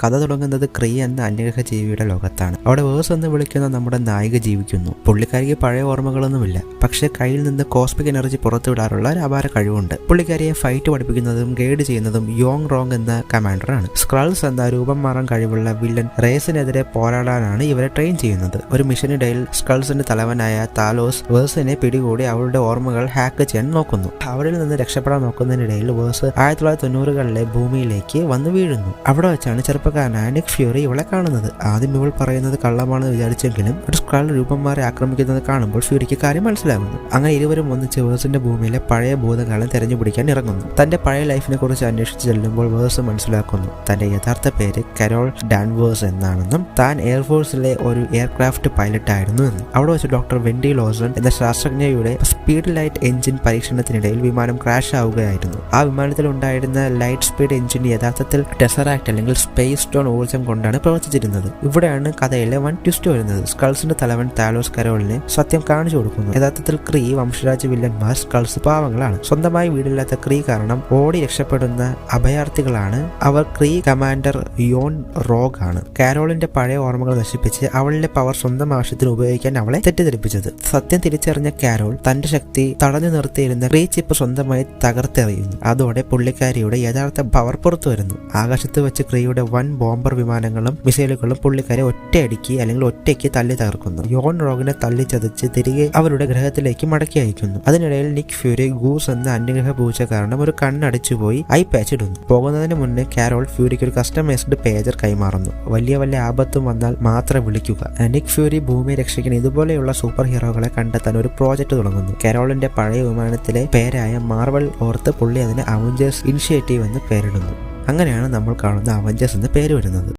കഥ തുടങ്ങുന്നത് ക്രീ എന്ന അന്യഗ്രഹ ജീവിയുടെ ലോകത്താണ്. അവിടെ വേഴ്സ് എന്ന് വിളിക്കുന്ന നമ്മുടെ നായിക ജീവിക്കുന്നു. പുള്ളിക്കാരിക്ക് പഴയ ഓർമ്മകളൊന്നുമില്ല, പക്ഷെ കയ്യിൽ നിന്ന് കോസ്മിക് എനർജി പുറത്തുവിടാറുള്ള ഒരു അപാര കഴിവുണ്ട്. പുള്ളിക്കാരിയെ ഫൈറ്റ് പഠിപ്പിക്കുന്നതും ഗൈഡ് ചെയ്യുന്നതും യോങ് റോങ് എന്ന കമാൻഡറാണ്. സ്ക്രൾസ് എന്ന രൂപം മാറാൻ കഴിവുള്ള വില്ലൻ റേസിനെതിരെ പോരാടാനാണ് ഇവരെ ട്രെയിൻ ചെയ്യുന്നത്. ഒരു മിഷനിടയിൽ സ്ക്രൾസിന്റെ തലവനായ താലോസ് വേഴ്സിനെ പിടികൂടി അവളുടെ ഓർമ്മകൾ ഹാക്ക് ചെയ്യാൻ നോക്കുന്നു. അവരിൽ നിന്ന് രക്ഷപ്പെടാൻ നോക്കുന്നതിനിടയിൽ വേഴ്സ് 1990കളിലെ ഭൂമിയിലേക്ക് വന്ന് വീഴുന്നു. അവിടെ വെച്ചാണ് ചെറുപ്പക്കാരനായ നിക് ഫ്യൂറി ഇവളെ കാണുന്നത്. ആദ്യം ഇവൾ പറയുന്നത് കള്ളമാണെന്ന് വിചാരിച്ചെങ്കിലും ഒരു സ്ക്രൾ രൂപന്മാരെ ആക്രമിക്കുന്നത് കാണുമ്പോൾ ഫ്യൂരിക്ക് കാര്യം മനസ്സിലാകുന്നു. അങ്ങനെ ഇരുവരും ഒന്നിച്ച് വേഴ്സിന്റെ ഭൂമിയിലെ പഴയ ഭൂതകാലം തെരഞ്ഞുപിടിക്കാൻ ഇറങ്ങുന്നു. തന്റെ പഴയ ലൈഫിനെ കുറിച്ച് അന്വേഷിച്ച് ചെല്ലുമ്പോൾ വേഴ്സ് മനസ്സിലാക്കുന്നു തന്റെ യഥാർത്ഥ പേര് കരോൾ ഡാൻവേഴ്സ് എന്നാണെന്നും താൻ എയർഫോഴ്സിലെ ഒരു എയർക്രാഫ്റ്റ് പൈലറ്റ് ആയിരുന്നു എന്നും. അവിടെ വെച്ച് ഡോക്ടർ വെൻഡി ലോസൺ എന്ന ശാസ്ത്രജ്ഞയുടെ സ്പീഡ് ലൈറ്റ് എഞ്ചിൻ പരീക്ഷണത്തിനിടയിൽ വിമാനം ക്രാഷ് ആവുകയായിരുന്നു. ആ വിമാനത്തിൽ ഉണ്ടായിരുന്ന ലൈറ്റ് സ്പീഡ് എഞ്ചിൻ യഥാർത്ഥത്തിൽ ടെസറാക്ട് അല്ലെങ്കിൽ സ്പേസ് സ്റ്റോൺ ഊർജ്ജം കൊണ്ടാണ് പ്രവർത്തിച്ചിരുന്നത്. ഇവിടെയാണ് കഥയിലെ വൺ ട്വിസ്റ്റ് വരുന്നത്. സ്കൾസിന്റെ തലവൻ താലോസ് കരോളിന് സത്യം കാണിച്ചു കൊടുക്കുന്നു. യഥാർത്ഥത്തിൽ ക്രീ വംശരാജ് വില്ലന്മാർ സ്കൾസ് പാവങ്ങളാണ്. സ്വന്തമായി വീടില്ലാത്ത ക്രീ കാരണം ഓടി രക്ഷപ്പെടുന്ന അഭയാർത്ഥികളാണ് അവർ. ക്രീ കമാൻഡർ യോൺ റോഗ് ആണ് കാരോളിന്റെ പഴയ ഓർമ്മകൾ നശിപ്പിച്ച് അവളുടെ പവർ സ്വന്തം ആവശ്യത്തിന് ഉപയോഗിക്കാൻ അവളെ തെറ്റിദ്ധരിപ്പിച്ചത്. സത്യം തിരിച്ചറിഞ്ഞ കാരോൾ തന്റെ ശക്തി തടഞ്ഞു നിർത്തിയിരുന്ന ക്രീ ചിപ്പ് സ്വന്തമായി തകർത്തെറിയുന്നു. അതോടെ പുള്ളിക്കാരിയുടെ യഥാർത്ഥ പവർ പുറത്തു വരുന്നു. ആകാശത്ത് വെച്ച് ക്രീയുടെ വൻ ബോംബർ വിമാനങ്ങളും മിസൈലുകളും പുള്ളിക്കാരെ ഒറ്റയടിക്ക് അല്ലെങ്കിൽ ഒറ്റയ്ക്ക് തല്ലി തകർക്കുന്നു. യോൺ റോഗിനെ തല്ലി ചതച്ച് തിരികെ അവരുടെ ഗ്രഹത്തിലേക്ക് മടക്കി അയക്കുന്നു. അതിനിടയിൽ നിക് ഫ്യൂരി ഗൂസ് എന്ന അന്യഗ്രഹ പൂച്ച കാരണം ഒരു കണ്ണടിച്ചുപോയി ഐ പാച്ച് ഇടുന്നു. പോകുന്നതിന് മുന്നേ കാരോൾ ഫ്യൂരിക്ക് ഒരു കസ്റ്റമൈസ്ഡ് പേജർ കൈമാറുന്നു. വലിയ ആപത്തും വന്നാൽ മാത്രം വിളിക്കുക. നിക് ഫ്യൂരി ഭൂമിയെ രക്ഷിക്കാൻ ഇതുപോലെയുള്ള സൂപ്പർ ഹീറോകളെ കണ്ടെത്താൻ ഒരു പ്രോജക്ട് തുടങ്ങുന്നു. കാരോളിന്റെ പഴയ വിമാനത്തിലെ പേരായ മാർവൽ ഓർത്ത് പുള്ളി അതിന് അവഞ്ചേഴ്സ് ഇനിഷ്യേറ്റീവ് എന്ന് പേരിടുന്നു. അങ്ങനെയാണ് നമ്മൾ കാണുന്ന അവഞ്ചേഴ്സ് എന്ന് പേര് വരുന്നത്.